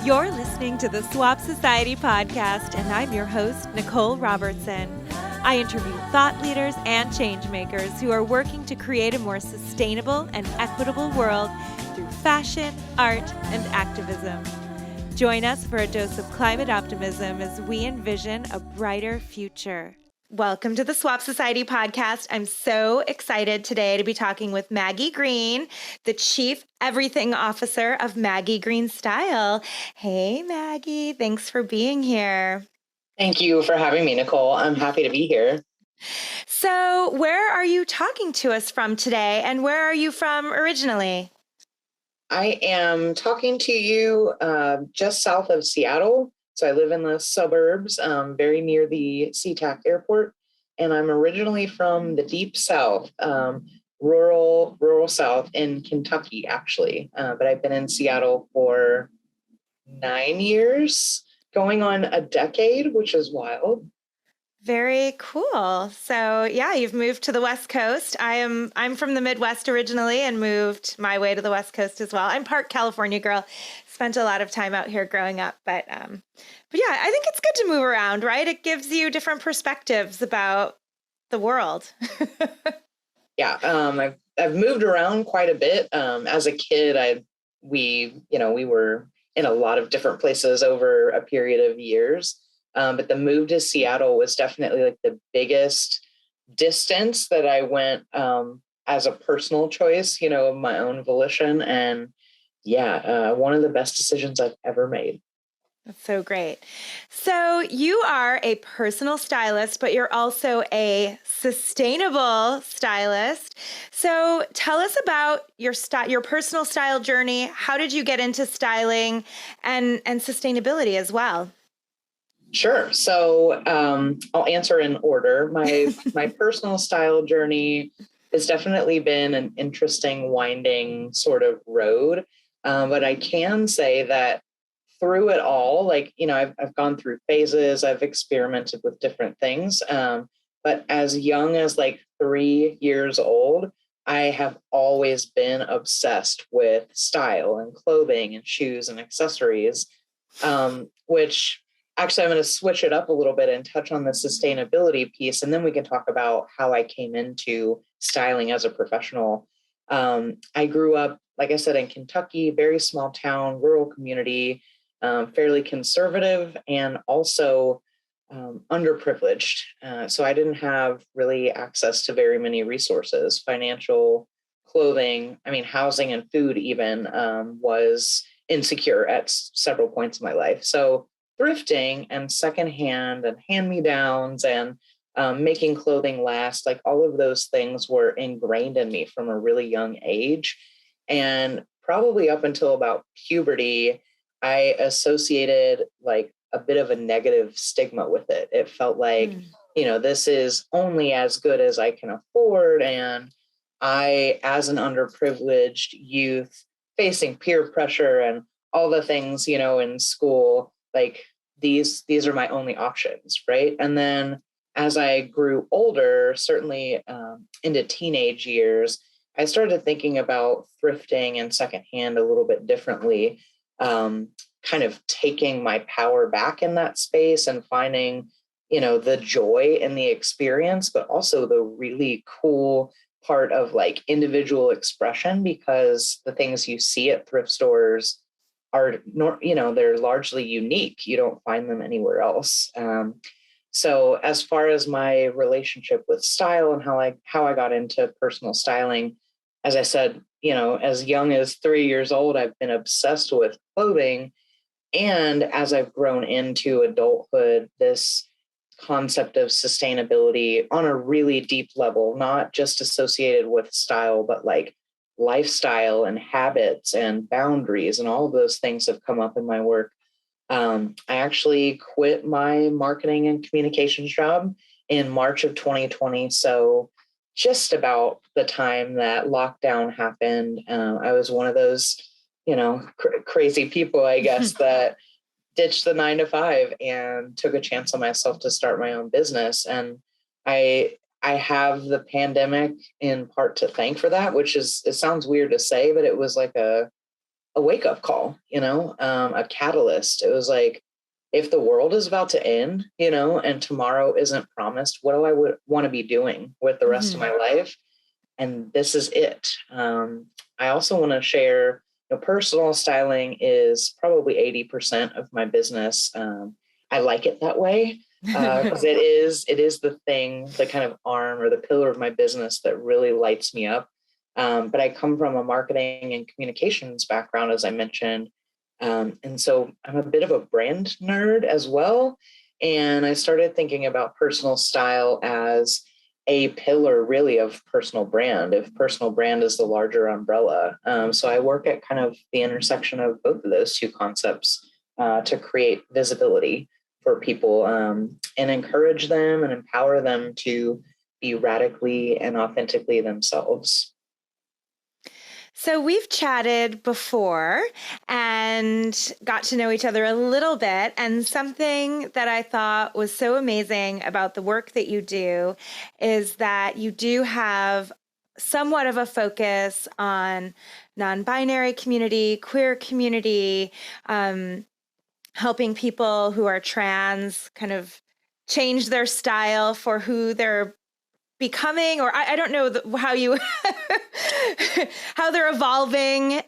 You're listening to the Swap Society podcast, and I'm your host, Nicole Robertson. I interview thought leaders and change makers who are working to create a more sustainable and equitable world through fashion, art, and activism. Join us for a dose of climate optimism as we envision a brighter future. Welcome to the Swap Society podcast. I'm so excited today to be talking with Maggie Greene, the Chief Everything Officer of Maggie Greene Style. Hey, Maggie, thanks for being here. Thank you for having me, Nicole. I'm happy to be here. So, where are you talking to us from today, and where are you from originally? I am talking to you just south of Seattle. So I live in the suburbs, very near the SeaTac airport, and I'm originally from the deep south, rural south in Kentucky, actually. But I've been in Seattle for 9 years, going on a decade, which is wild. Very cool. So yeah, you've moved to the West Coast. I'm from the Midwest originally and moved my way to the West Coast as well. I'm part California girl. Spent a lot of time out here growing up, but yeah, I think it's good to move around, right? It gives you different perspectives about the world. Yeah, I've moved around quite a bit. As a kid, we were in a lot of different places over a period of years. But the move to Seattle was definitely like the biggest distance that I went as a personal choice, of my own volition. And yeah, one of the best decisions I've ever made. That's so great. So you are a personal stylist, but you're also a sustainable stylist. So tell us about your personal style journey. How did you get into styling and sustainability as well? Sure. So I'll answer in order. My personal style journey has definitely been an interesting, winding sort of road. But I can say that through it all, I've gone through phases, I've experimented with different things. But as young as 3 years old, I have always been obsessed with style and clothing and shoes and accessories, which actually I'm going to switch it up a little bit and touch on the sustainability piece. And then we can talk about how I came into styling as a professional. I grew up, like I said, in Kentucky, very small town, rural community, fairly conservative and also underprivileged. So I didn't have really access to very many resources, financial, clothing, housing and food even was insecure at several points in my life. So thrifting and secondhand and hand-me-downs and making clothing last, all of those things were ingrained in me from a really young age. And probably up until about puberty, I associated a bit of a negative stigma with it. It felt like, this is only as good as I can afford. And I, as an underprivileged youth facing peer pressure and all the things, in school, these are my only options, right? And then as I grew older, certainly into teenage years, I started thinking about thrifting and secondhand a little bit differently, kind of taking my power back in that space and finding, the joy in the experience, but also the really cool part of individual expression, because the things you see at thrift stores are, they're largely unique. You don't find them anywhere else. So as far as my relationship with style and how I got into personal styling, as I said, as young as 3 years old, I've been obsessed with clothing. And as I've grown into adulthood, this concept of sustainability on a really deep level, not just associated with style, but lifestyle and habits and boundaries and all of those things have come up in my work. I actually quit my marketing and communications job in March of 2020. So just about the time that lockdown happened, I was one of those, crazy people, I guess, that ditched the 9 to 5 and took a chance on myself to start my own business. And I have the pandemic in part to thank for that, which is, it sounds weird to say, but it was like a a wake-up call, a catalyst. It was like, if the world is about to end, and tomorrow isn't promised, what do I want to be doing with the rest of my life? And this is it. I also want to share, personal styling is probably 80% of my business. I like it that way because it is the thing, the kind of arm or the pillar of my business that really lights me up. But I come from a marketing and communications background, as I mentioned. And so I'm a bit of a brand nerd as well. And I started thinking about personal style as a pillar really of personal brand, if personal brand is the larger umbrella. So I work at kind of the intersection of both of those two concepts to create visibility for people and encourage them and empower them to be radically and authentically themselves. So we've chatted before and got to know each other a little bit. And something that I thought was so amazing about the work that you do is that you do have somewhat of a focus on non-binary community, queer community, helping people who are trans kind of change their style for who they're becoming, or I don't know how you how they're evolving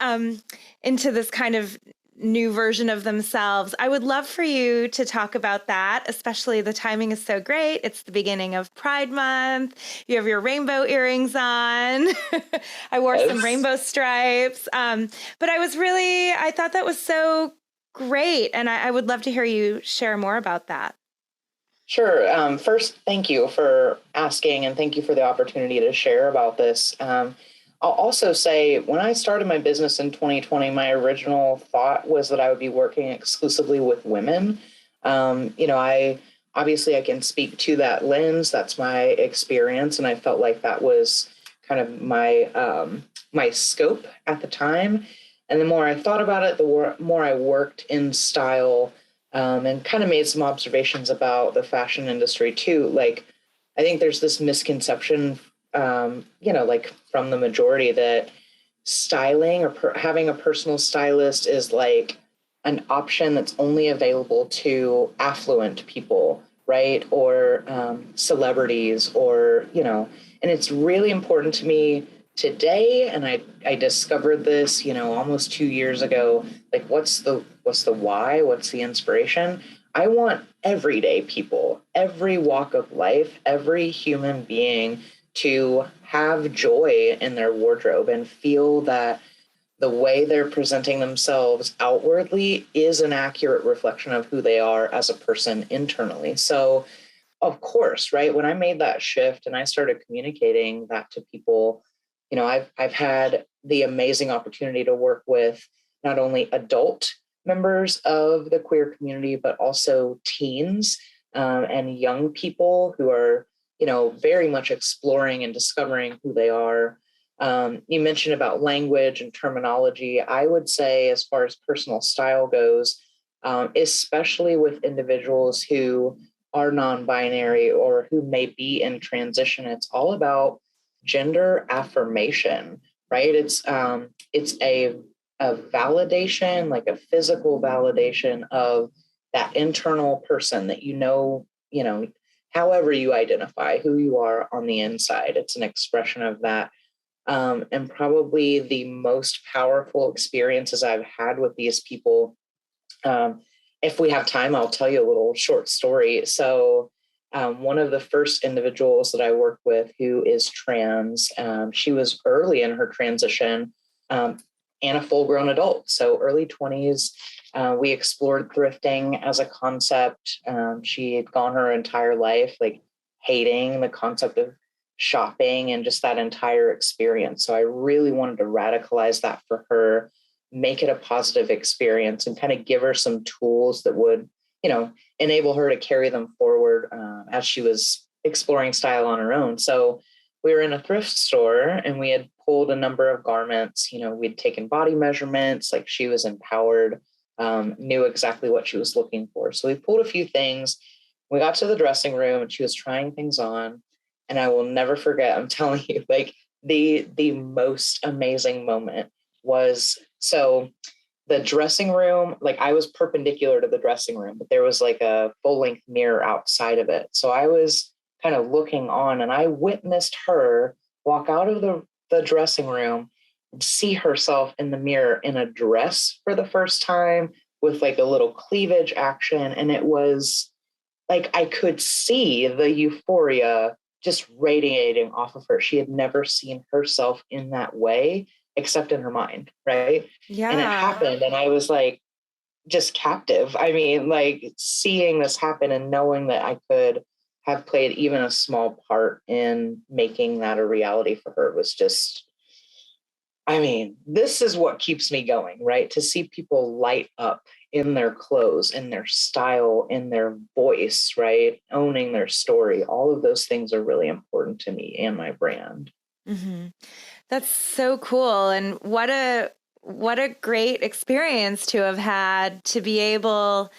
into this kind of new version of themselves. I would love for you to talk about that, especially the timing is so great. It's the beginning of Pride Month. You have your rainbow earrings on. I wore some rainbow stripes. But I thought that was so great. And I would love to hear you share more about that. Sure. First, thank you for asking, and thank you for the opportunity to share about this. I'll also say, when I started my business in 2020, my original thought was that I would be working exclusively with women. I can speak to that lens. That's my experience, and I felt like that was kind of my scope at the time. And the more I thought about it, the more I worked in style. And kind of made some observations about the fashion industry too. Like, I think there's this misconception, like from the majority, that styling or having a personal stylist is like an option that's only available to affluent people, right? Or celebrities, or, and it's really important to me today. And I discovered this, almost 2 years ago. Like, what's the why? What's the inspiration? I want everyday people, every walk of life, every human being to have joy in their wardrobe and feel that the way they're presenting themselves outwardly is an accurate reflection of who they are as a person internally. So, of course, right, when I made that shift and I started communicating that to people, I've had the amazing opportunity to work with not only adult members of the queer community, but also teens and young people who are, very much exploring and discovering who they are. You mentioned about language and terminology. I would say, as far as personal style goes, especially with individuals who are non-binary or who may be in transition, it's all about gender affirmation, right? It's a validation, like a physical validation of that internal person that however you identify, who you are on the inside. It's an expression of that. And probably the most powerful experiences I've had with these people. If we have time, I'll tell you a little short story. So one of the first individuals that I worked with who is trans, she was early in her transition and a full-grown adult. So early 20s, we explored thrifting as a concept. She had gone her entire life like hating the concept of shopping and just that entire experience. So I really wanted to radicalize that for her, make it a positive experience, and kind of give her some tools that would, enable her to carry them forward as she was exploring style on her own. So we were in a thrift store and we had pulled a number of garments. We'd taken body measurements, like she was empowered, knew exactly what she was looking for. So we pulled a few things. We got to the dressing room and she was trying things on. And I will never forget, I'm telling you, like the most amazing moment was So the dressing room, like I was perpendicular to the dressing room, but there was like a full length mirror outside of it. So I was kind of looking on and I witnessed her walk out of the dressing room and see herself in the mirror in a dress for the first time with like a little cleavage action. And it was like, I could see the euphoria just radiating off of her. She had never seen herself in that way, except in her mind, right? Yeah. And it happened, and I was like, just captive. I mean, like seeing this happen and knowing that I could have played even a small part in making that a reality for her was just, I mean, this is what keeps me going, right? To see people light up in their clothes, in their style, in their voice, right? Owning their story. All of those things are really important to me and my brand. Mm-hmm. That's so cool. And what a great experience to have had, to be able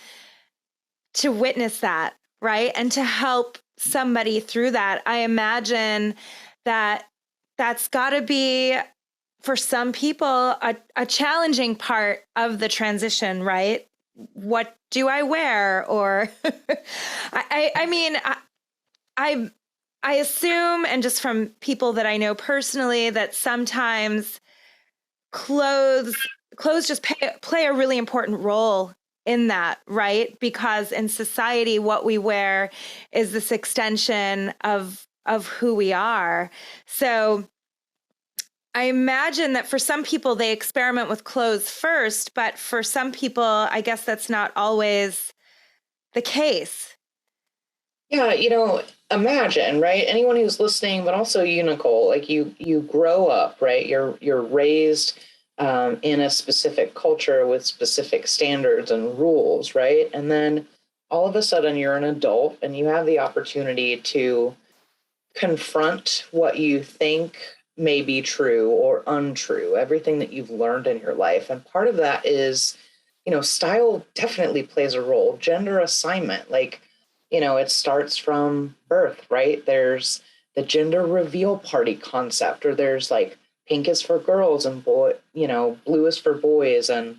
to witness that, right? And to help somebody through that. I imagine that that's got to be, for some people, a challenging part of the transition, right? What do I wear? Or I mean, I assume, and just from people that I know personally, that sometimes clothes just play a really important role in that, right? Because in society, what we wear is this extension of who we are. So I imagine that for some people, they experiment with clothes first, but for some people, I guess that's not always the case. Yeah, imagine, right? Anyone who's listening, but also you, Nicole, like you grow up, right? You're raised in a specific culture with specific standards and rules, right? And then all of a sudden you're an adult and you have the opportunity to confront what you think may be true or untrue, everything that you've learned in your life. And part of that is, style definitely plays a role. Gender assignment, like, it starts from birth, right? There's the gender reveal party concept, or there's like pink is for girls and blue is for boys and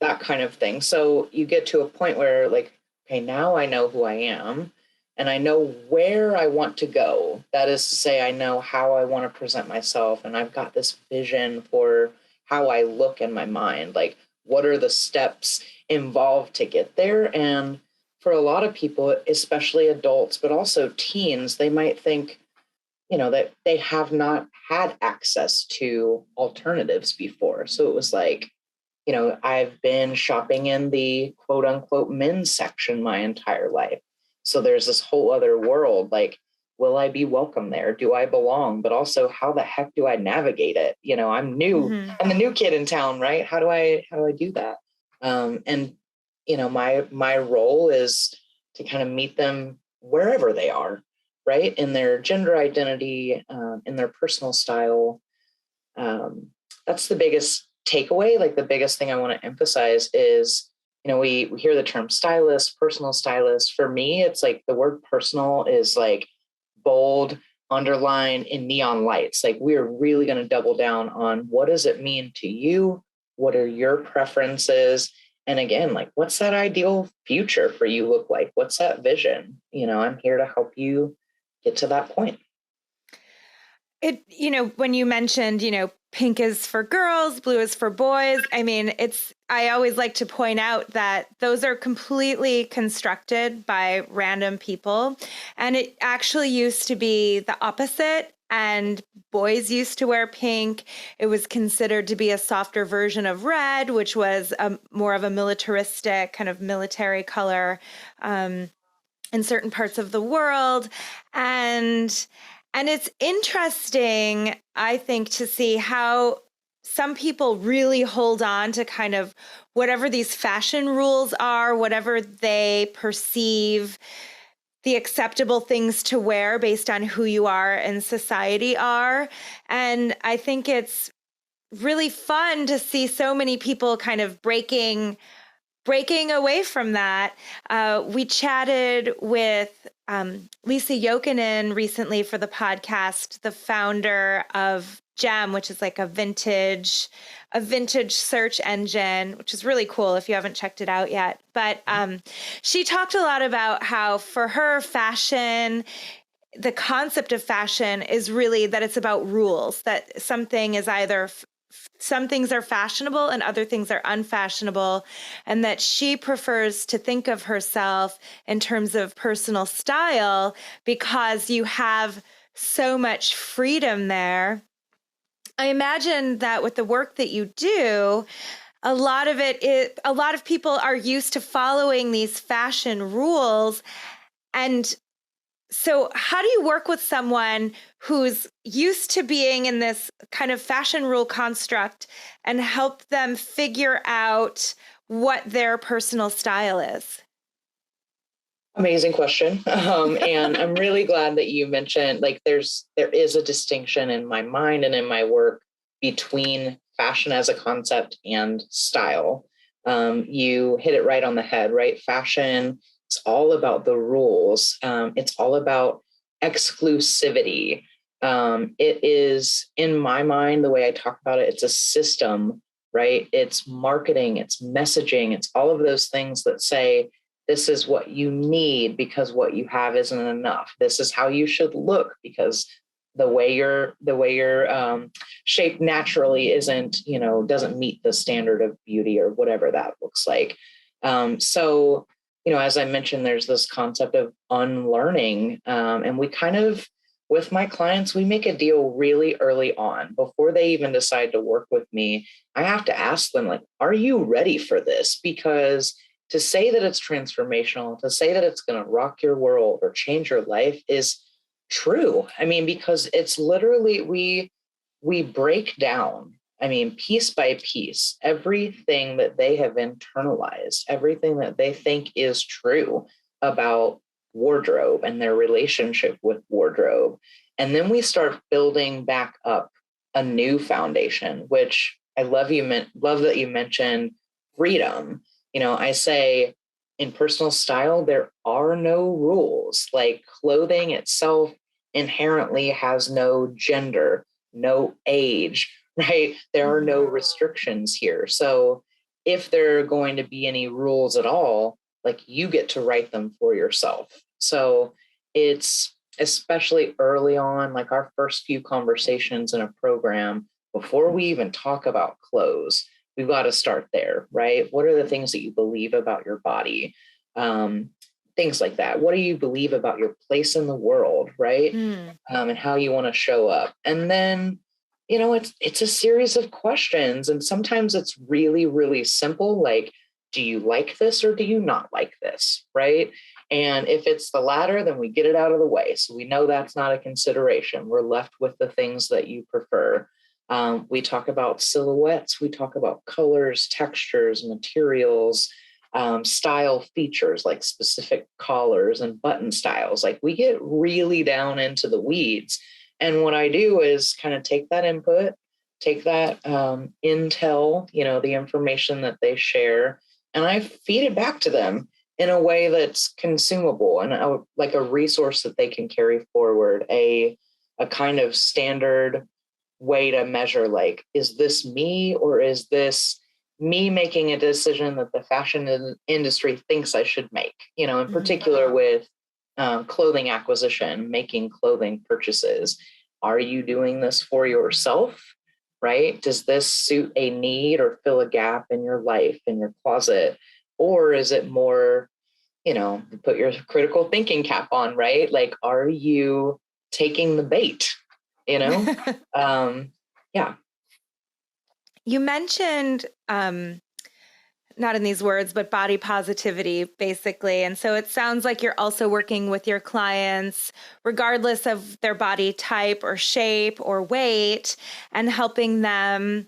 that kind of thing. So you get to a point where like, okay, now I know who I am and I know where I want to go. That is to say, I know how I want to present myself, and I've got this vision for how I look in my mind. Like, what are the steps involved to get there? And for a lot of people, especially adults, but also teens, they might think, that they have not had access to alternatives before. So it was like, I've been shopping in the quote unquote men's section my entire life. So there's this whole other world. Like, will I be welcome there? Do I belong? But also, how the heck do I navigate it? I'm new. Mm-hmm. I'm the new kid in town, right? How do I do that? And my role is to kind of meet them wherever they are, right? In their gender identity, in their personal style. That's the biggest takeaway. Like the biggest thing I want to emphasize is, we hear the term stylist, personal stylist. For me, it's like the word personal is like bold, underlined in neon lights. Like we're really going to double down on what does it mean to you? What are your preferences? And again, like, what's that ideal future for you look like? What's that vision? I'm here to help you get to that point. When you mentioned, pink is for girls, blue is for boys. I mean, I always like to point out that those are completely constructed by random people. And it actually used to be the opposite. And boys used to wear pink. It was considered to be a softer version of red, which was more of a militaristic kind of military color in certain parts of the world. And it's interesting, I think, to see how some people really hold on to kind of whatever these fashion rules are, whatever they perceive the acceptable things to wear based on who you are in society are. And I think it's really fun to see so many people kind of breaking breaking away from that, we chatted with Lisa Jokinen recently for the podcast, the founder of Gem, which is like a vintage search engine, which is really cool if you haven't checked it out yet. But she talked a lot about how for her fashion, the concept of fashion is really that it's about rules, that something is either some things are fashionable and other things are unfashionable, and that she prefers to think of herself in terms of personal style because you have so much freedom there. I imagine that with the work that you do, a lot of people are used to following these fashion rules. And so how do you work with someone who's used to being in this kind of fashion rule construct and help them figure out what their personal style is? Amazing question. And I'm really glad that you mentioned, like, there is a distinction in my mind and in my work between fashion as a concept and style. You hit it right on the head, right? Fashion, it's all about the rules. It's all about exclusivity. It is, in my mind, the way I talk about it, it's a system, right? It's marketing, it's messaging, it's all of those things that say, this is what you need because what you have isn't enough. This is how you should look because the way you're shaped naturally doesn't meet the standard of beauty or whatever that looks like. So, as I mentioned, there's this concept of unlearning. And we kind of, with my clients, we make a deal really early on before they even decide to work with me. I have to ask them, like, are you ready for this? Because to say that it's transformational, to say that it's going to rock your world or change your life is true. I mean, because it's literally, we break down, piece by piece, everything that they have internalized, everything that they think is true about wardrobe and their relationship with wardrobe. And then we start building back up a new foundation, which I love that you mentioned freedom. I say in personal style, there are no rules. Like, clothing itself inherently has no gender, no age, right? There are no restrictions here. So if there are going to be any rules at all, like, you get to write them for yourself. So it's especially early on, like our first few conversations in a program, before we even talk about clothes, we've got to start there, right? What are the things that you believe about your body? Things like that. What do you believe about your place in the world, right? And how you want to show up. And then, it's a series of questions. And sometimes it's really, really simple. Like, do you like this or do you not like this, right? And if it's the latter, then we get it out of the way. So we know that's not a consideration. We're left with the things that you prefer. We talk about silhouettes, we talk about colors, textures, materials, style features like specific collars and button styles. Like, we get really down into the weeds. And what I do is kind of take that input, take that intel, the information that they share, and I feed it back to them in a way that's consumable and like a resource that they can carry forward, a kind of standard way to measure, like, is this me or is this me making a decision that the fashion industry thinks I should make, in particular with clothing acquisition, making clothing purchases. Are you doing this for yourself, right? Does this suit a need or fill a gap in your life, in your closet? Or is it more, put your critical thinking cap on, right? Like, are you taking the bait? Yeah. You mentioned, not in these words, but body positivity, basically. And so it sounds like you're also working with your clients, regardless of their body type or shape or weight, and helping them.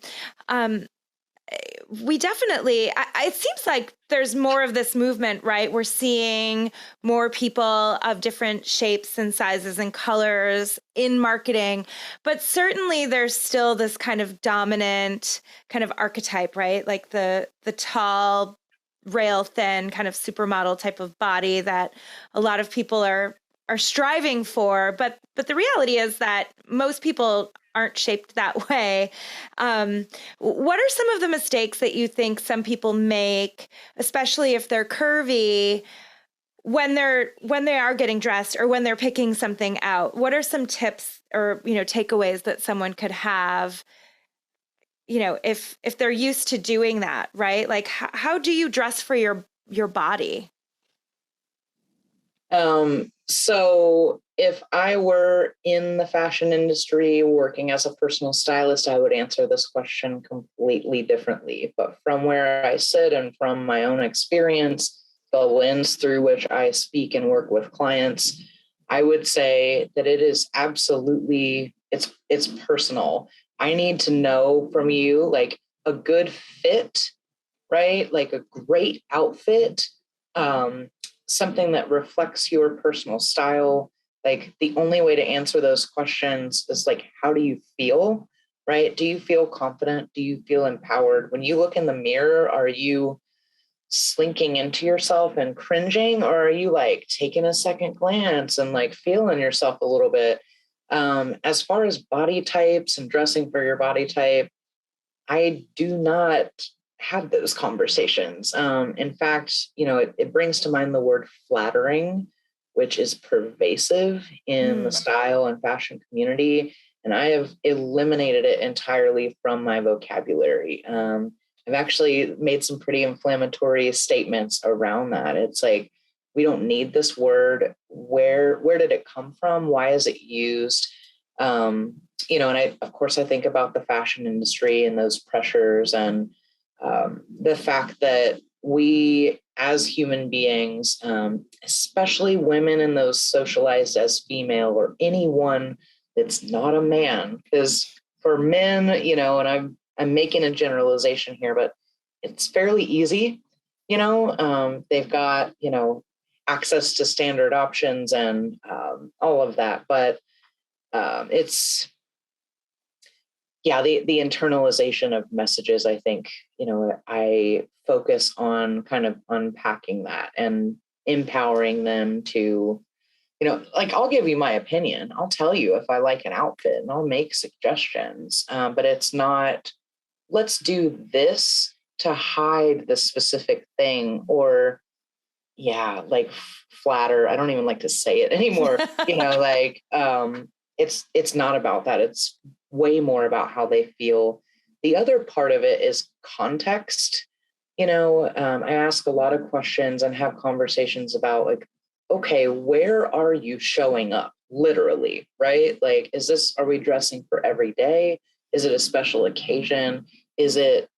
We definitely, it seems like there's more of this movement, right? We're seeing more people of different shapes and sizes and colors in marketing, but certainly there's still this kind of dominant kind of archetype, right? Like the tall, rail thin kind of supermodel type of body that a lot of people are striving for. But the reality is that most people aren't shaped that way. What are some of the mistakes that you think some people make, especially if they're curvy, when they are getting dressed or when they're picking something out? What are some tips or, takeaways that someone could have, if they're used to doing that, right? Like how do you dress for your body? So if I were in the fashion industry working as a personal stylist, I would answer this question completely differently. But from where I sit and from my own experience, the lens through which I speak and work with clients, I would say that it is absolutely, it's personal. I need to know from you, like a good fit, right? Like a great outfit, something that reflects your personal style. Like the only way to answer those questions is like, how do you feel, right? Do you feel confident? Do you feel empowered? When you look in the mirror, are you slinking into yourself and cringing, or are you like taking a second glance and like feeling yourself a little bit? As far as body types and dressing for your body type, I do not have those conversations. In fact, it brings to mind the word flattering, which is pervasive in the style and fashion community. And I have eliminated it entirely from my vocabulary. I've actually made some pretty inflammatory statements around that. It's like, we don't need this word. Where did it come from? Why is it used? And of course, I think about the fashion industry and those pressures and the fact that we as human beings, especially women and those socialized as female or anyone that's not a man, because for men, and I'm making a generalization here, but it's fairly easy, they've got, access to standard options and all of that. But it's, the internalization of messages, I think, I focus on kind of unpacking that and empowering them to, like, I'll give you my opinion. I'll tell you if I like an outfit and I'll make suggestions, but it's not, let's do this to hide the specific thing or, like flatter. I don't even like to say it anymore. It's not about that. It's way more about how they feel. The other part of it is context. I ask a lot of questions and have conversations about like, okay, where are you showing up? Literally, right? Like, are we dressing for every day? Is it a special occasion? Is it,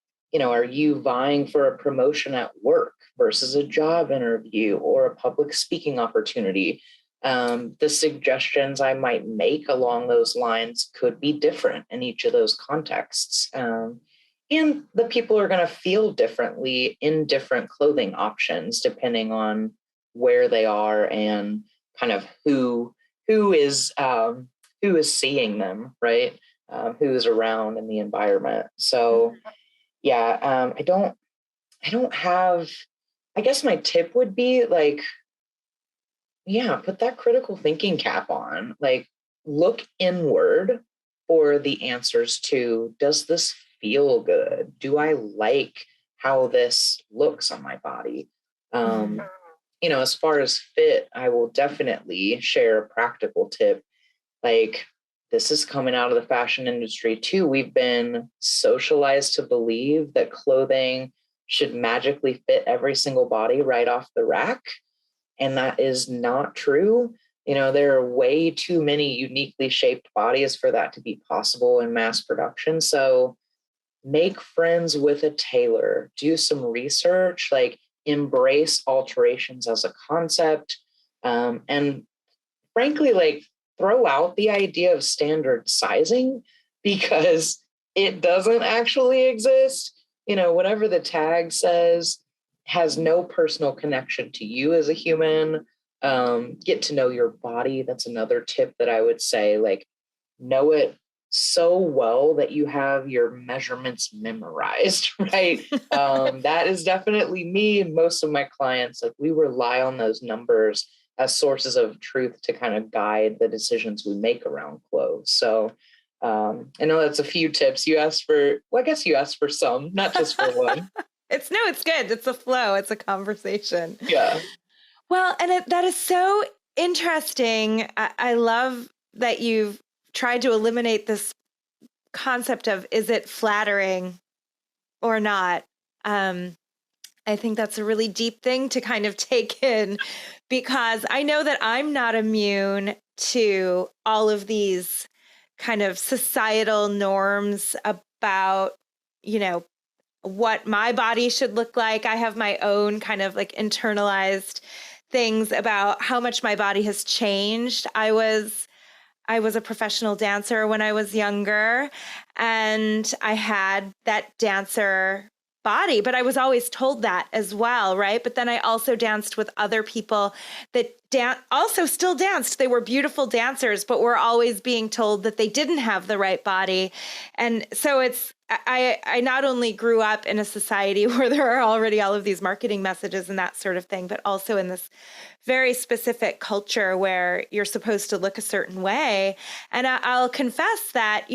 are you vying for a promotion at work versus a job interview or a public speaking opportunity? The suggestions I might make along those lines could be different in each of those contexts. And the people are going to feel differently in different clothing options, depending on where they are and kind of who is seeing them, right? Who is around in the environment. So I don't have, I guess my tip would be like, put that critical thinking cap on, like look inward for the answers to, does this feel good? Do I like how this looks on my body? As far as fit, I will definitely share a practical tip. Like, this is coming out of the fashion industry too. We've been socialized to believe that clothing should magically fit every single body right off the rack. And that is not true. There are way too many uniquely shaped bodies for that to be possible in mass production. So make friends with a tailor, do some research, like embrace alterations as a concept. And frankly, like throw out the idea of standard sizing because it doesn't actually exist. Whatever the tag says has no personal connection to you as a human. Get to know your body. That's another tip that I would say, like, know it so well that you have your measurements memorized, right? That is definitely me and most of my clients. Like, we rely on those numbers as sources of truth to kind of guide the decisions we make around clothes. So I know that's a few tips you asked for. Well, I guess you asked for some, not just for one. It's good. It's a flow. It's a conversation. Yeah. Well, and that is so interesting. I love that you've tried to eliminate this concept of, is it flattering or not? I think that's a really deep thing to kind of take in, because I know that I'm not immune to all of these kind of societal norms about, what my body should look like. I have my own kind of like internalized things about how much my body has changed. I was a professional dancer when I was younger, and I had that dancer body, but I was always told that as well, right? But then I also danced with other people that also still danced. They were beautiful dancers, but were always being told that they didn't have the right body. And so I not only grew up in a society where there are already all of these marketing messages and that sort of thing, but also in this very specific culture where you're supposed to look a certain way. And I'll confess that,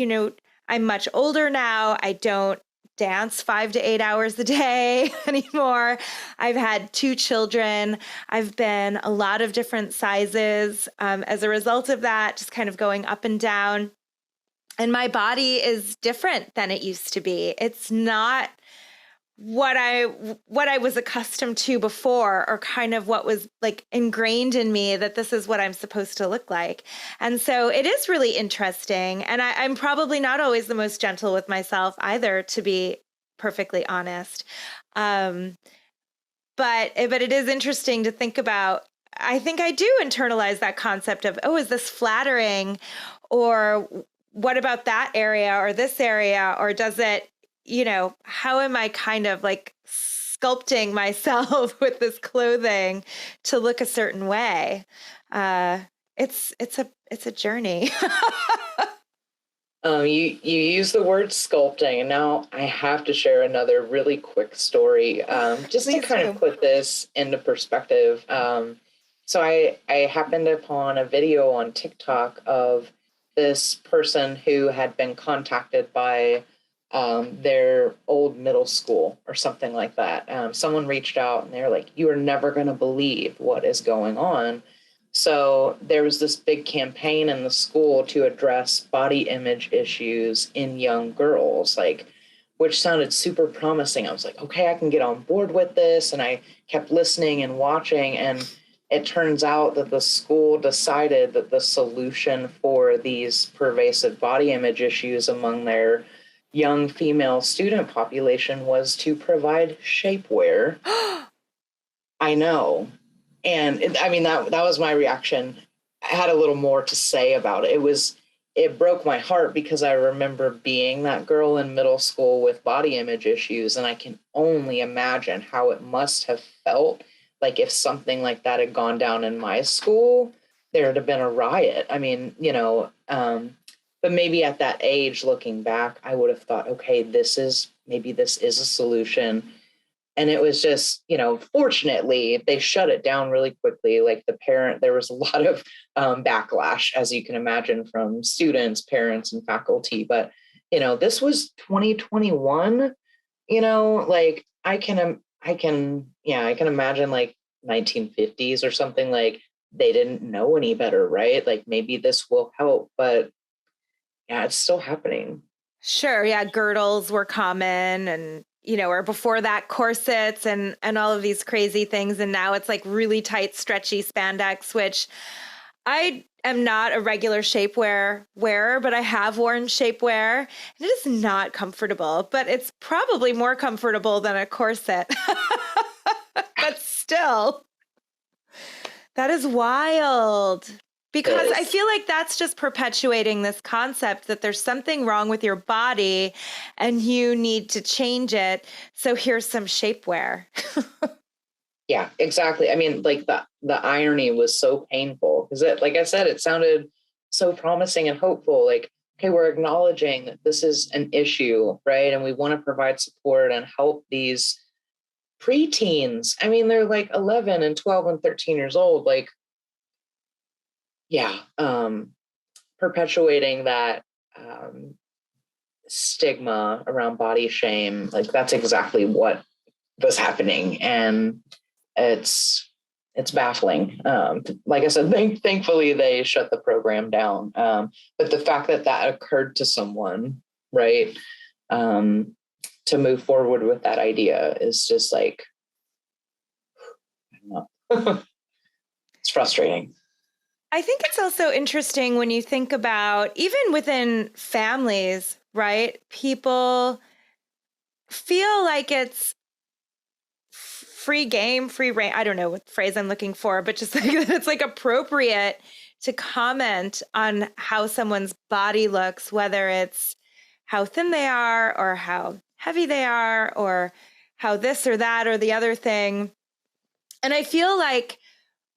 I'm much older now. I don't dance 5 to 8 hours a day anymore. I've had 2 children. I've been a lot of different sizes. As a result of that, just kind of going up and down. And my body is different than it used to be. It's not what I was accustomed to before, or kind of what was like ingrained in me that this is what I'm supposed to look like. And so it is really interesting. And I'm probably not always the most gentle with myself either, to be perfectly honest. But it is interesting to think about. I think I do internalize that concept of, oh, is this flattering? Or what about that area or this area? Or does it, how am I kind of like sculpting myself with this clothing to look a certain way? It's a journey. You use the word sculpting, and now I have to share another really quick story, just to kind of put this into perspective. So I happened upon a video on TikTok of this person who had been contacted by their old middle school or something like that. Someone reached out and they're like, "You are never going to believe what is going on." So there was this big campaign in the school to address body image issues in young girls, which sounded super promising. I was like, okay, I can get on board with this. And I kept listening and watching. And it turns out that the school decided that the solution for these pervasive body image issues among their young female student population was to provide shapewear. I know. And that was my reaction. I had a little more to say about it. It broke my heart because I remember being that girl in middle school with body image issues. And I can only imagine how it must have felt like if something like that had gone down in my school, there would have been a riot. But maybe at that age, looking back, I would have thought, okay, this is a solution. And it was just, fortunately, they shut it down really quickly. There was a lot of backlash, as you can imagine, from students, parents, and faculty. But, this was 2021, I can imagine 1950s or something. They didn't know any better, right? Maybe this will help, but yeah, it's still happening. Sure. Yeah. Girdles were common, and, or before that, corsets and all of these crazy things. And now it's like really tight, stretchy spandex, which I am not a regular shapewear wearer, but I have worn shapewear. It is not comfortable, but it's probably more comfortable than a corset. But still, that is wild. Because I feel like that's just perpetuating this concept that there's something wrong with your body and you need to change it. So here's some shapewear. Yeah, exactly. The irony was so painful because like I said, it sounded so promising and hopeful. okay, we're acknowledging that this is an issue, right? And we want to provide support and help these preteens. I mean, they're like 11 and 12 and 13 years old. Like, yeah, perpetuating that stigma around body shame. Like, that's exactly what was happening. And it's baffling. Like I said, thankfully they shut the program down. But the fact that that occurred to someone, right, to move forward with that idea is just like, I don't know. It's frustrating. I think it's also interesting when you think about even within families, right? People feel like it's free game, free reign. I don't know what phrase I'm looking for, but just like it's like appropriate to comment on how someone's body looks, whether it's how thin they are or how heavy they are or how this or that or the other thing. And I feel like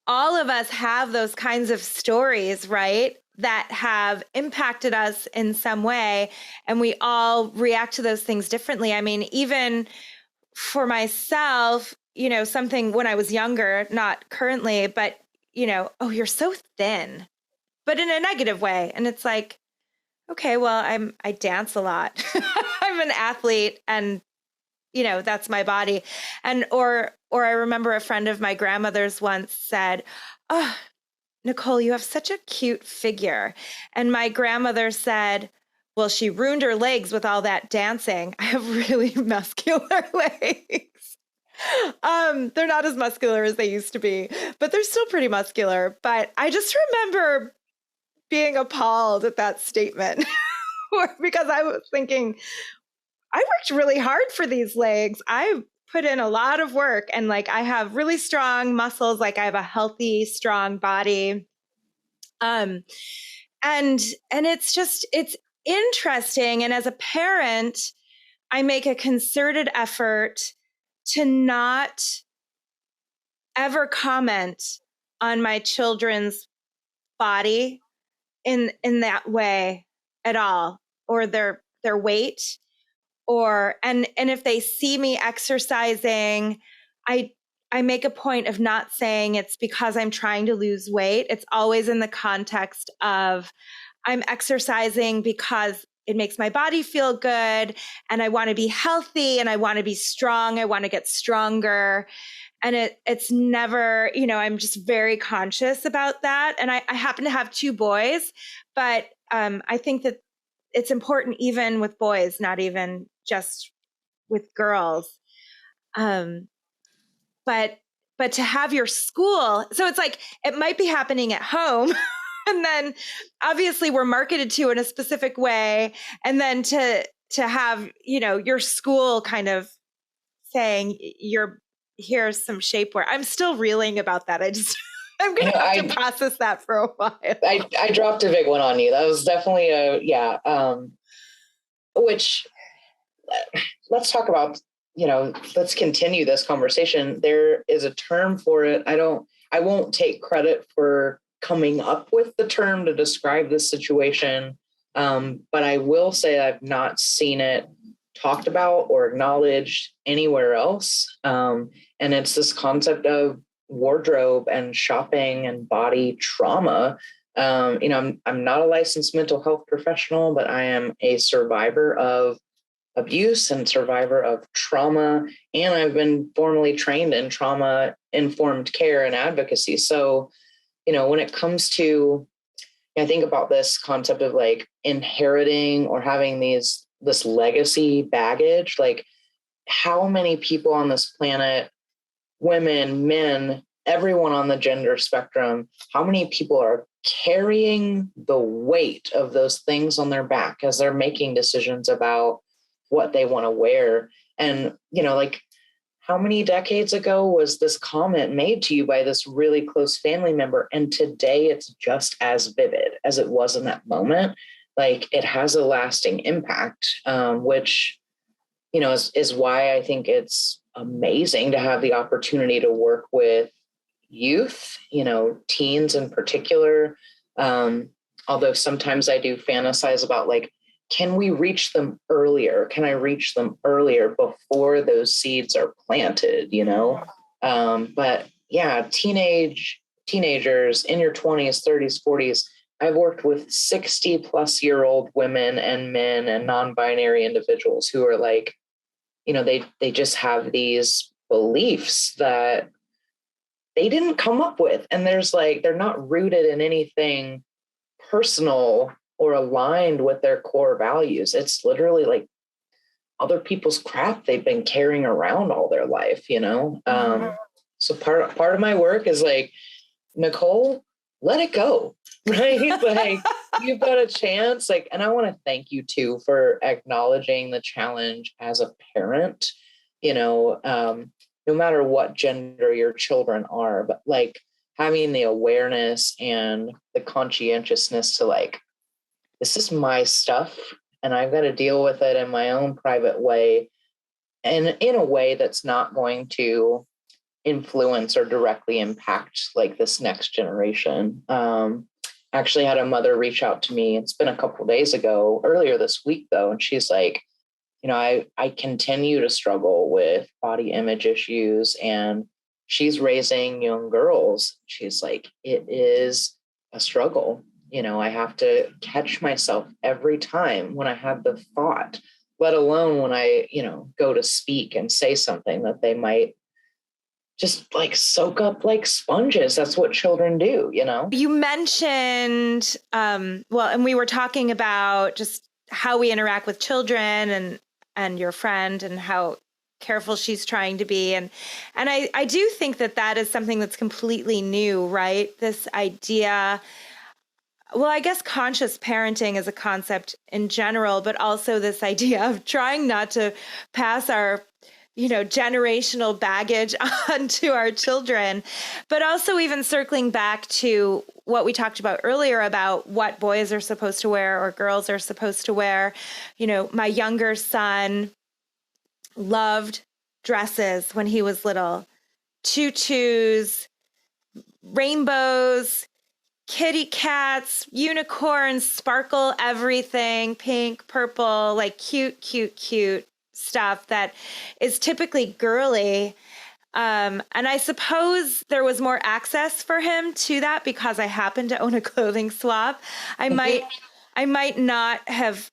all of us have those kinds of stories, right, that have impacted us in some way. And we all react to those things differently. I mean, even for myself, something when I was younger, not currently, but, oh, you're so thin, but in a negative way. And it's like, okay, well, I dance a lot. I'm an athlete and, that's my body. And, or I remember a friend of my grandmother's once said, "Oh, Nicole, you have such a cute figure." And my grandmother said, "Well, she ruined her legs with all that dancing. I have really muscular legs." They're not as muscular as they used to be, but they're still pretty muscular. But I just remember being appalled at that statement because I was thinking, I worked really hard for these legs. I put in a lot of work and like I have really strong muscles, like I have a healthy, strong body. And it's interesting. And as a parent, I make a concerted effort to not ever comment on my children's body in that way at all, or their weight, and if they see me exercising, I make a point of not saying it's because I'm trying to lose weight. It's always in the context of I'm exercising because it makes my body feel good and I want to be healthy and I want to be strong. I want to get stronger. And it's never, I'm just very conscious about that. And I happen to have 2 boys, but I think that it's important even with boys, not even just with girls. But to have your school, so it's like, it might be happening at home. And then obviously we're marketed to in a specific way. And then to have, your school kind of saying here's some shapewear. I'm still reeling about that. I'm going to have to process that for a while. I dropped a big one on you. That was definitely which let's talk about, let's continue this conversation. There is a term for it. I won't take credit for coming up with the term to describe this situation. But I will say I've not seen it talked about or acknowledged anywhere else. And it's this concept of wardrobe and shopping and body trauma. I'm not a licensed mental health professional, but I am a survivor of abuse and survivor of trauma. And I've been formally trained in trauma-informed care and advocacy. So, when it comes to, I think about this concept of like inheriting or having this legacy baggage, like how many people on this planet, women, men, everyone on the gender spectrum, how many people are carrying the weight of those things on their back as they're making decisions about what they want to wear? And, like how many decades ago was this comment made to you by this really close family member? And today it's just as vivid as it was in that moment. Like it has a lasting impact, which, is why I think it's amazing to have the opportunity to work with youth, teens in particular, on Although sometimes I do fantasize about like, can we reach them earlier? Can I reach them earlier before those seeds are planted, you know? But yeah, teenagers in your 20s, 30s, 40s. I've worked with 60 plus year old women and men and non-binary individuals who are like, you know, they just have these beliefs that they didn't come up with. And there's like, they're not rooted in anything personal or aligned with their core values. It's literally like other people's crap they've been carrying around all their life, you know? So part of my work is like, Nicole, let it go, right? Like you've got a chance. Like, and I want to thank you too for acknowledging the challenge as a parent, you know, no matter what gender your children are, but like having the awareness and the conscientiousness to like, this is my stuff and I've got to deal with it in my own private way and in a way that's not going to influence or directly impact like this next generation. Actually had a mother reach out to me. It's been a couple of days ago, earlier this week though. And she's like, you know, I continue to struggle with body image issues and she's raising young girls. She's like, it is a struggle. You know, I have to catch myself every time when I have the thought, let alone when I, you know, go to speak and say something that they might just like soak up like sponges. That's what children do, you know? You mentioned, and we were talking about just how we interact with children and your friend and how careful she's trying to be. And I do think that is something that's completely new, right? This idea, well, I guess conscious parenting is a concept in general, but also this idea of trying not to pass our generational baggage onto our children, but also even circling back to what we talked about earlier about what boys are supposed to wear or girls are supposed to wear. You know, my younger son loved dresses when he was little, tutus, rainbows, kitty cats, unicorns, sparkle, everything, pink, purple, like cute stuff that is typically girly. And I suppose there was more access for him to that because I happen to own a clothing swap. I might not have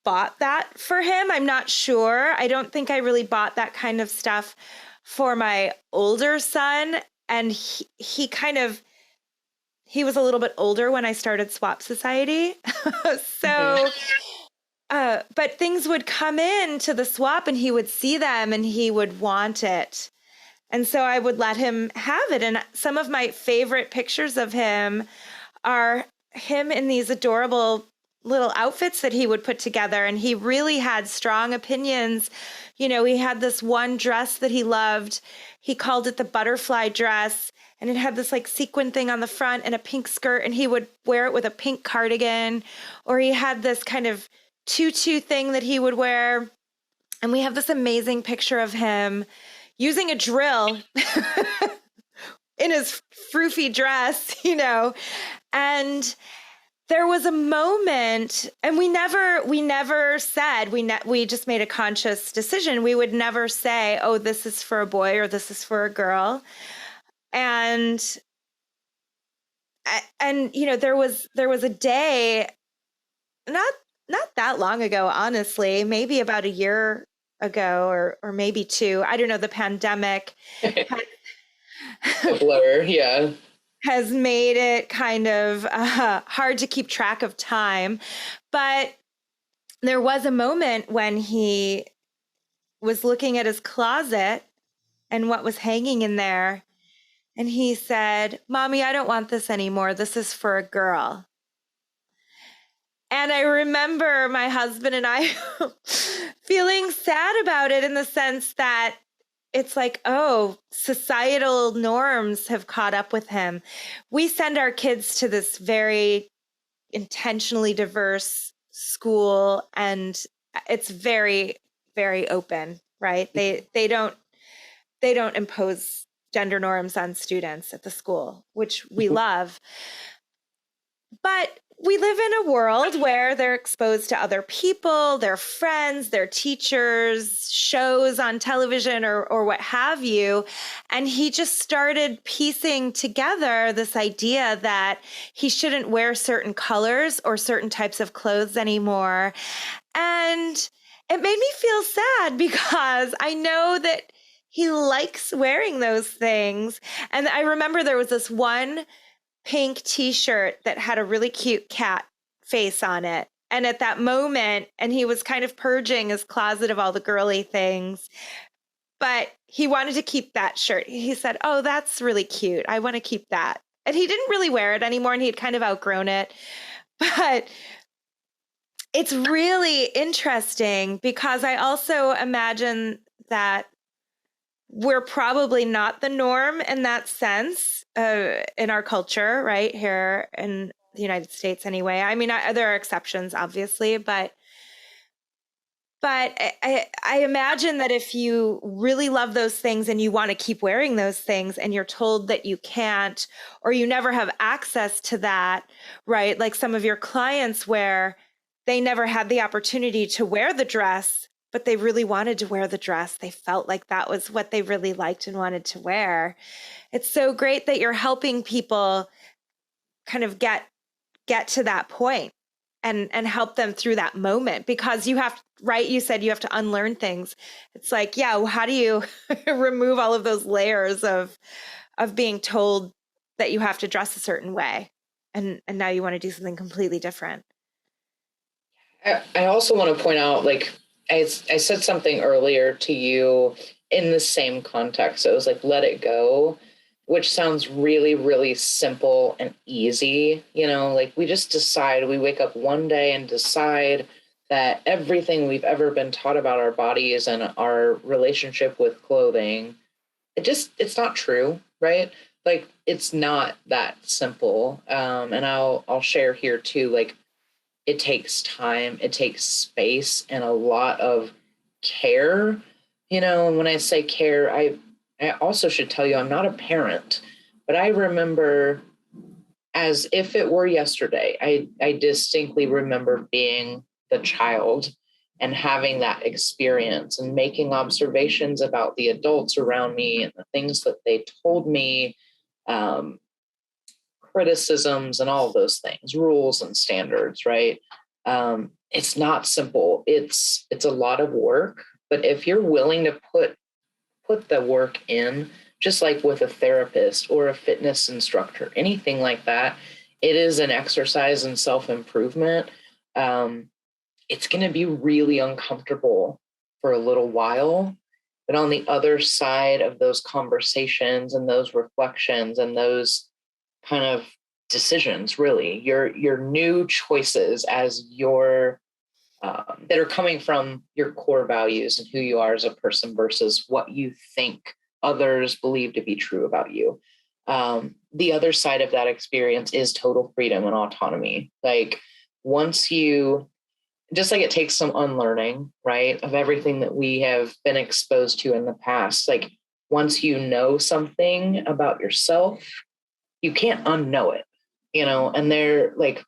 bought that for him. I'm not sure. I don't think I really bought that kind of stuff for my older son. And he was a little bit older when I started Swap Society. So but things would come in to the swap and he would see them and he would want it. And so I would let him have it. And some of my favorite pictures of him are him in these adorable little outfits that he would put together. And he really had strong opinions. You know, he had this one dress that he loved. He called it the butterfly dress. And it had this like sequin thing on the front and a pink skirt. And he would wear it with a pink cardigan. Or he had this kind of tutu thing that he would wear. And we have this amazing picture of him using a drill in his froofy dress, you know. And there was a moment, and we never said, we just made a conscious decision. We would never say, oh, this is for a boy or this is for a girl. And you know, there was a day, not that long ago, honestly, maybe about a year ago or maybe two. I don't know. The pandemic A blur, yeah. has made it kind of hard to keep track of time. But there was a moment when he was looking at his closet and what was hanging in there. And he said, "Mommy, I don't want this anymore. This is for a girl." And I remember my husband and I feeling sad about it in the sense that it's like, oh, societal norms have caught up with him. We send our kids to this very intentionally diverse school, and it's very, very open, right? They don't impose gender norms on students at the school, which we love. But we live in a world where they're exposed to other people, their friends, their teachers, shows on television or what have you. And he just started piecing together this idea that he shouldn't wear certain colors or certain types of clothes anymore. And it made me feel sad because I know that he likes wearing those things. And I remember there was this one pink t-shirt that had a really cute cat face on it. And at that moment, and he was kind of purging his closet of all the girly things, but he wanted to keep that shirt. He said, "Oh, that's really cute. I want to keep that." And he didn't really wear it anymore, and he'd kind of outgrown it. But it's really interesting because I also imagine that we're probably not the norm in that sense in our culture, right? Here in the United States anyway. I mean, there are exceptions, obviously, but I imagine that if you really love those things and you want to keep wearing those things and you're told that you can't, or you never have access to that, right? Like some of your clients where they never had the opportunity to wear the dress, but they really wanted to wear the dress. They felt like that was what they really liked and wanted to wear. It's so great that you're helping people kind of get to that point and help them through that moment, because you have, right? You said you have to unlearn things. It's like, yeah, well, how do you remove all of those layers of being told that you have to dress a certain way, and now you want to do something completely different? I also want to point out, like, I said something earlier to you in the same context. So it was like, let it go, which sounds really, really simple and easy. Like we just decide, we wake up one day and decide that everything we've ever been taught about our bodies and our relationship with clothing, it's not true, right? Like it's not that simple. And I'll share here too, like, it takes time, it takes space, and a lot of care. And when I say care, I also should tell you I'm not a parent, but I remember as if it were yesterday. I distinctly remember being the child and having that experience and making observations about the adults around me and the things that they told me, criticisms and all of those things, rules and standards, right? It's not simple. It's a lot of work, but if you're willing to put the work in, just like with a therapist or a fitness instructor, anything like that, it is an exercise in self-improvement. It's going to be really uncomfortable for a little while, but on the other side of those conversations and those reflections and those kind of decisions, really, your new choices as your that are coming from your core values and who you are as a person versus what you think others believe to be true about you. The other side of that experience is total freedom and autonomy. Like once you, just like it takes some unlearning, right, of everything that we have been exposed to in the past. Like once you know something about yourself, you can't unknow it, and they're like,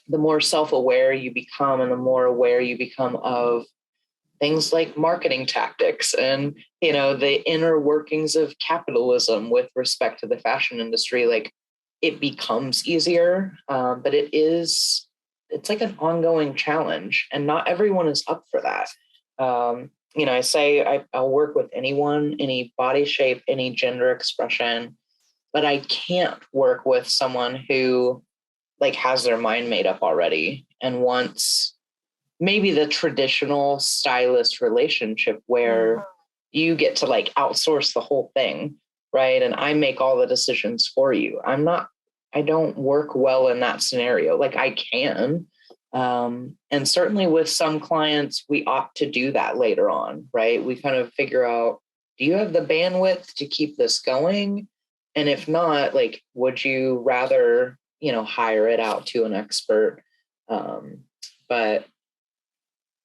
the more self-aware you become and the more aware you become of things like marketing tactics and, the inner workings of capitalism with respect to the fashion industry, like it becomes easier. But it's like an ongoing challenge and not everyone is up for that. I say I'll work with anyone, any body shape, any gender expression, but I can't work with someone who like has their mind made up already and wants maybe the traditional stylist relationship where you get to like outsource the whole thing, right? And I make all the decisions for you. I don't work well in that scenario. Like I can. And certainly with some clients, we opt to do that later on, right? We kind of figure out, do you have the bandwidth to keep this going? And if not, like, would you rather, hire it out to an expert? But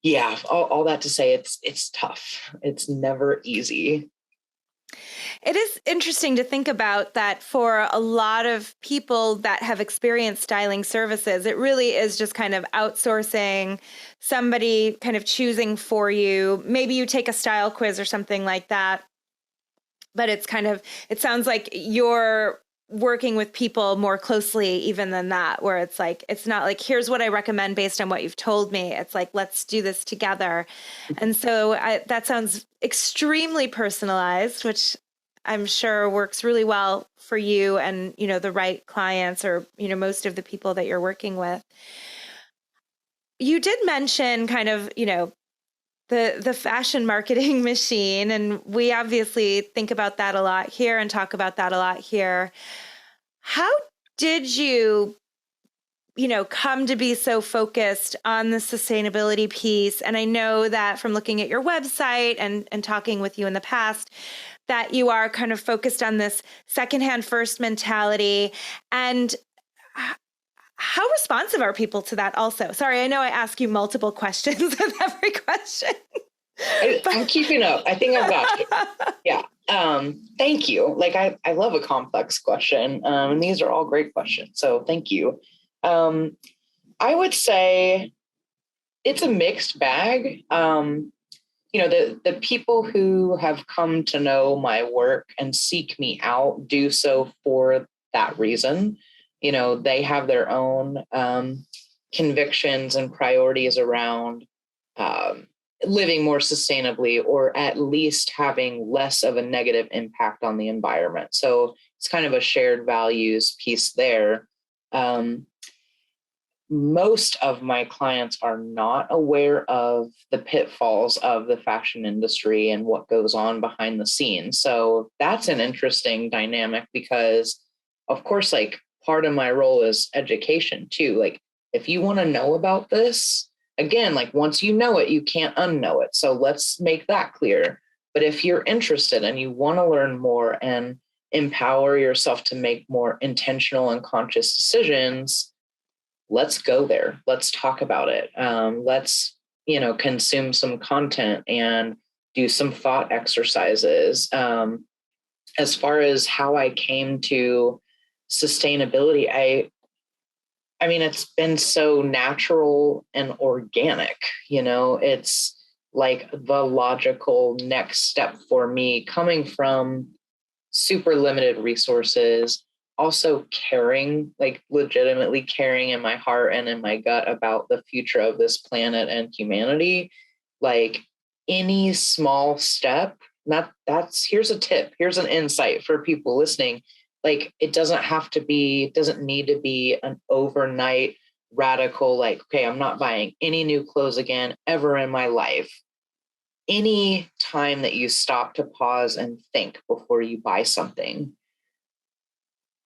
yeah, all that to say, it's tough. It's never easy. It is interesting to think about that for a lot of people that have experienced styling services. It really is just kind of outsourcing, somebody kind of choosing for you. Maybe you take a style quiz or something like that. But it's kind of, it sounds like you're working with people more closely even than that, where it's like, it's not like, here's what I recommend based on what you've told me. It's like, let's do this together. And so that sounds extremely personalized, which I'm sure works really well for you and, you know, the right clients or, you know, most of the people that you're working with. You did mention kind of, you know, the fashion marketing machine. And we obviously think about that a lot here and talk about that a lot here. How did you, you know, come to be so focused on the sustainability piece? And I know that from looking at your website and talking with you in the past, that you are kind of focused on this secondhand first mentality. And how responsive are people to that also? Sorry, I know I ask you multiple questions with every question. I'm keeping up. I think I've got you. Yeah. Thank you. Like I love a complex question. And these are all great questions. So thank you. I would say it's a mixed bag. You know, the people who have come to know my work and seek me out do so for that reason. You know, they have their own convictions and priorities around living more sustainably, or at least having less of a negative impact on the environment. So it's kind of a shared values piece there. Most of my clients are not aware of the pitfalls of the fashion industry and what goes on behind the scenes. So that's an interesting dynamic because, of course, like part of my role is education too. Like if you want to know about this, again, like once you know it, you can't unknow it. So let's make that clear. But if you're interested and you want to learn more and empower yourself to make more intentional and conscious decisions, let's go there. Let's talk about it. Let's, you know, consume some content and do some thought exercises. As far as how I came to sustainability, I mean, it's been so natural and organic, you know, it's like the logical next step for me coming from super limited resources, also caring, like legitimately caring in my heart and in my gut about the future of this planet and humanity. Like any small step, here's a tip, here's an insight for people listening. Like it doesn't need to be an overnight radical, like, okay, I'm not buying any new clothes again ever in my life. Any time that you stop to pause and think before you buy something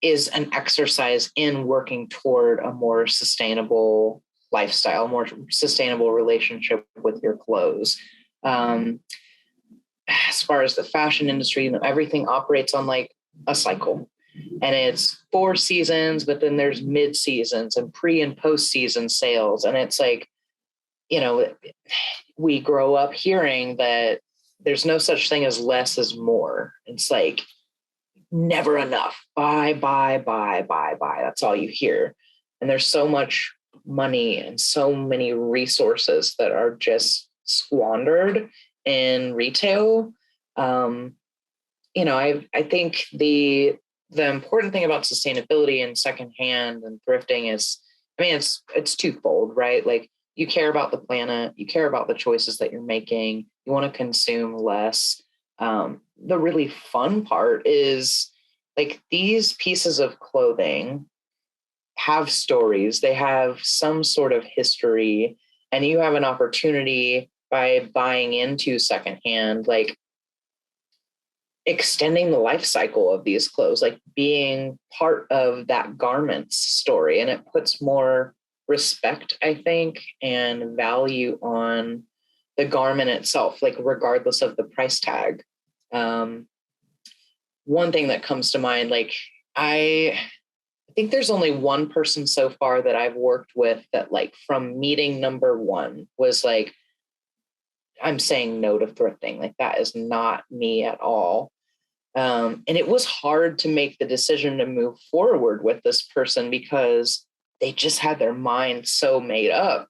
is an exercise in working toward a more sustainable lifestyle, more sustainable relationship with your clothes. As far as the fashion industry, you know, everything operates on like a cycle. And it's 4 seasons, but then there's mid seasons and pre and post season sales. And it's like, you know, we grow up hearing that there's no such thing as less is more. It's like never enough. Buy. That's all you hear. And there's so much money and so many resources that are just squandered in retail. You know, I think the important thing about sustainability and secondhand and thrifting is, I mean, it's twofold, right? Like you care about the planet, you care about the choices that you're making, you want to consume less. The really fun part is like these pieces of clothing have stories, they have some sort of history, and you have an opportunity by buying into secondhand, like extending the life cycle of these clothes, like being part of that garment's story. And it puts more respect, I think, and value on the garment itself, like regardless of the price tag. One thing that comes to mind, like I think there's only one person so far that I've worked with that like from meeting number 1 was like, I'm saying no to thrifting. Like that is not me at all. And it was hard to make the decision to move forward with this person because they just had their mind so made up.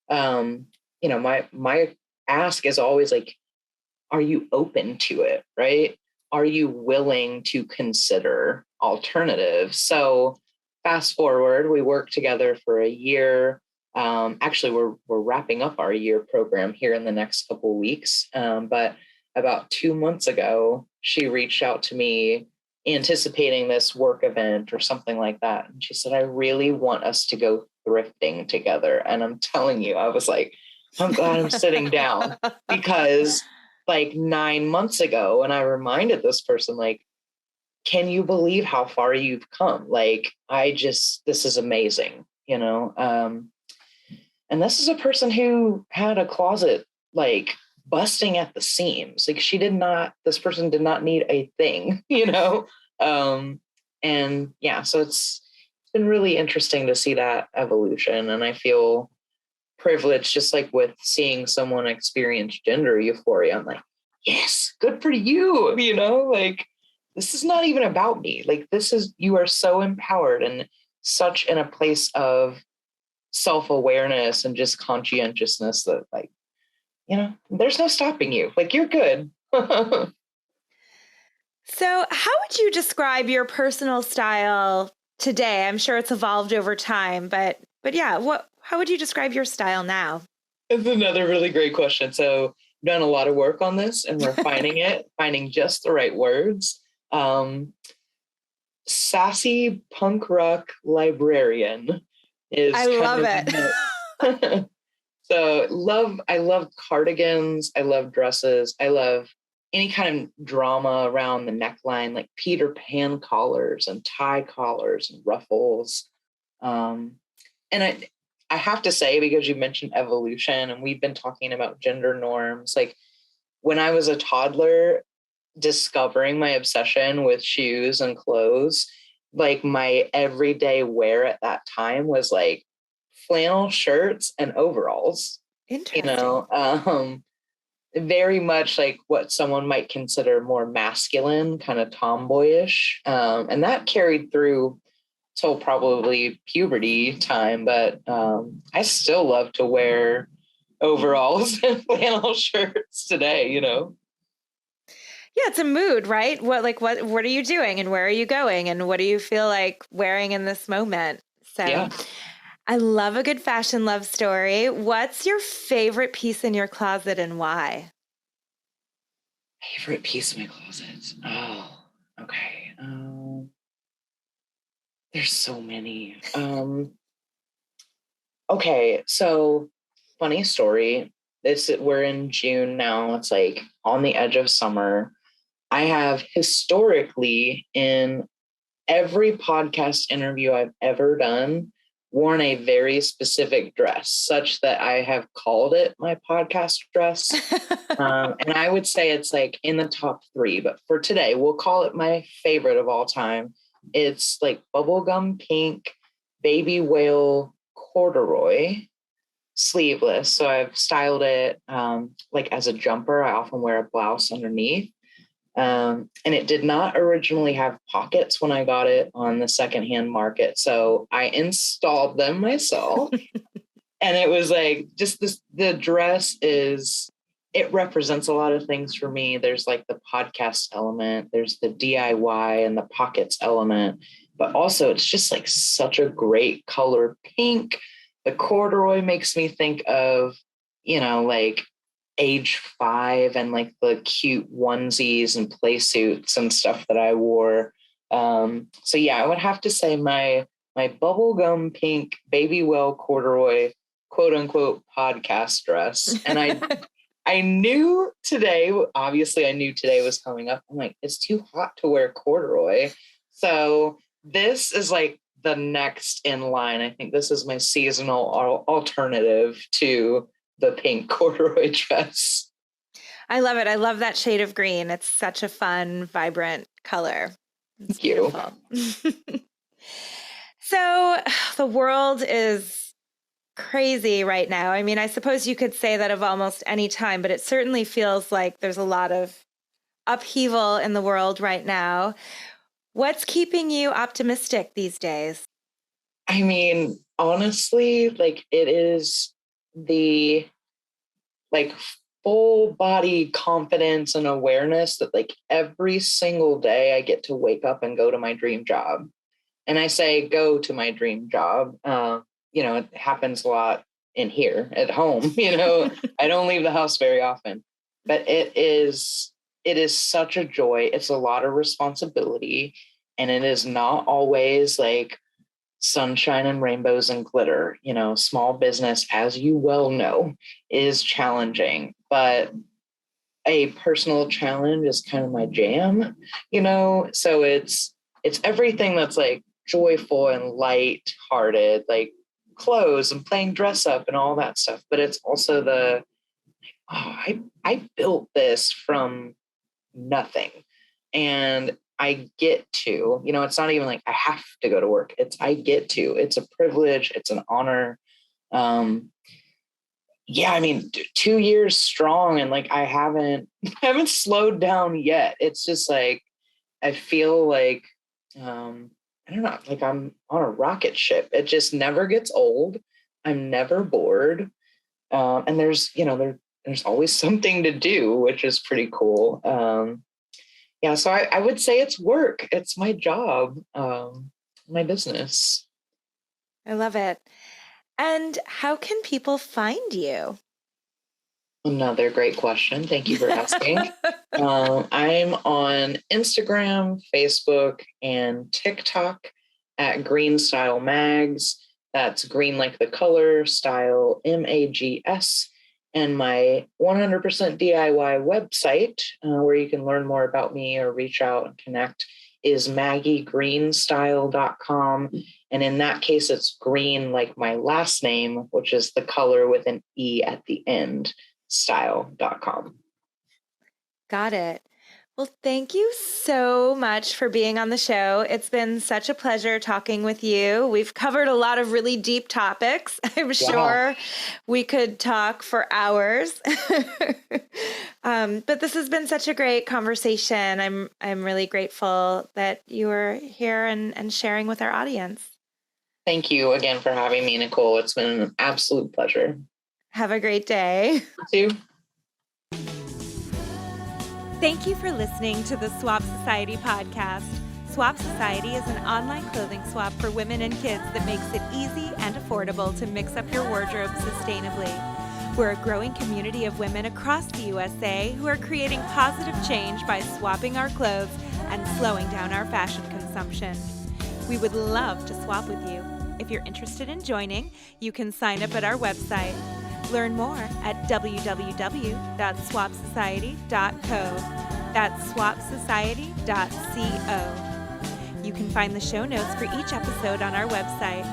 My ask is always like, are you open to it? Right? Are you willing to consider alternatives? So fast forward, we worked together for a year. Actually, we're wrapping up our year program here in the next couple of weeks. But about 2 months ago, she reached out to me anticipating this work event or something like that. And she said, I really want us to go thrifting together. And I'm telling you, I was like, I'm glad I'm sitting down because like 9 months ago, and I reminded this person, like, can you believe how far you've come? Like, this is amazing, and this is a person who had a closet like busting at the seams. Like this person did not need a thing, and yeah, so it's been really interesting to see that evolution. And I feel privileged, just like with seeing someone experience gender euphoria. I'm like, yes, good for you, like this is not even about me. Like you are so empowered and such in a place of self-awareness and just conscientiousness that like, there's no stopping you. Like you're good. So, how would you describe your personal style today? I'm sure it's evolved over time, but yeah, how would you describe your style now? It's another really great question. So, I've done a lot of work on this and refining it, finding just the right words. Sassy punk rock librarian is I love it. So I love cardigans. I love dresses. I love any kind of drama around the neckline, like Peter Pan collars and tie collars and ruffles. And I have to say, because you mentioned evolution and we've been talking about gender norms, like when I was a toddler, discovering my obsession with shoes and clothes, like my everyday wear at that time was like flannel shirts and overalls. Interesting. Very much like what someone might consider more masculine, kind of tomboyish. And that carried through till probably puberty time, but I still love to wear overalls and flannel shirts today, Yeah, it's a mood, right? What are you doing and where are you going and what do you feel like wearing in this moment? So Yeah. I love a good fashion love story. What's your favorite piece in your closet and why? Favorite piece of my closet? Oh, okay. There's so many. Okay, so funny story. We're in June now. It's like on the edge of summer. I have historically in every podcast interview I've ever done worn a very specific dress, such that I have called it my podcast dress. And I would say it's like in the top 3, but for today, we'll call it my favorite of all time. It's like bubblegum pink, baby whale corduroy, sleeveless. So I've styled it like as a jumper. I often wear a blouse underneath. And it did not originally have pockets when I got it on the secondhand market. So I installed them myself. And it was like, just the dress it represents a lot of things for me. There's like the podcast element, there's the DIY and the pockets element, but also it's just like such a great color pink. The corduroy makes me think of, like age 5 and like the cute onesies and play suits and stuff that I wore. So yeah, I would have to say my bubblegum pink baby well corduroy quote unquote podcast dress. And I knew today was coming up. I'm like, it's too hot to wear corduroy. So this is like the next in line. I think this is my seasonal alternative to the pink corduroy dress. I love it. I love that shade of green. It's such a fun, vibrant color. It's beautiful. So the world is crazy right now. I mean, I suppose you could say that of almost any time, but it certainly feels like there's a lot of upheaval in the world right now. What's keeping you optimistic these days? I mean, honestly, like it is the like full body confidence and awareness that like every single day I get to wake up and go to my dream job. And I say go to my dream job. It happens a lot in here at home. I don't leave the house very often, but it is such a joy. It's a lot of responsibility, and it is not always like sunshine and rainbows and glitter. Small business, as you well know, is challenging, but a personal challenge is kind of my jam, so it's everything that's like joyful and light-hearted, like clothes and playing dress up and all that stuff. But it's also I built this from nothing, and I get to, it's not even like I have to go to work. I get to. It's a privilege. It's an honor. I mean, 2 years strong, and like I haven't slowed down yet. It's just like I feel like I don't know, like I'm on a rocket ship. It just never gets old. I'm never bored. And there's always something to do, which is pretty cool. So I would say it's work. It's my job, my business. I love it. And how can people find you? Another great question. Thank you for asking. I'm on Instagram, Facebook, and TikTok at Greene Style Mags. That's green like the color, style Mags. And my 100% DIY website, where you can learn more about me or reach out and connect, is maggiegreenstyle.com. And in that case, it's green like my last name, which is the color with an E at the end, style.com. Got it. Well, thank you so much for being on the show. It's been such a pleasure talking with you. We've covered a lot of really deep topics. I'm sure we could talk for hours. But this has been such a great conversation. I'm really grateful that you were here and sharing with our audience. Thank you again for having me, Nicole. It's been an absolute pleasure. Have a great day. You too. Thank you for listening to the Swap Society podcast. Swap Society is an online clothing swap for women and kids that makes it easy and affordable to mix up your wardrobe sustainably. We're a growing community of women across the USA who are creating positive change by swapping our clothes and slowing down our fashion consumption. We would love to swap with you. If you're interested in joining, you can sign up at our website. Learn more at www.swapsociety.co. That's swapsociety.co. You can find the show notes for each episode on our website.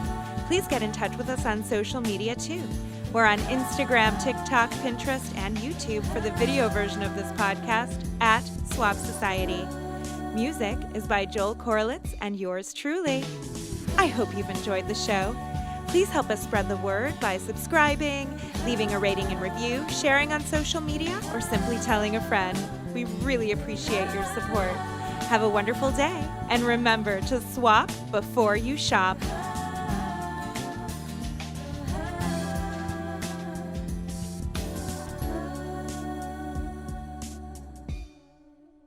Please get in touch with us on social media too. We're on Instagram, TikTok, Pinterest, and YouTube for the video version of this podcast at Swap Society. Music is by Joel Korolitz and yours truly. I hope you've enjoyed the show. Please help us spread the word by subscribing, leaving a rating and review, sharing on social media, or simply telling a friend. We really appreciate your support. Have a wonderful day, and remember to swap before you shop.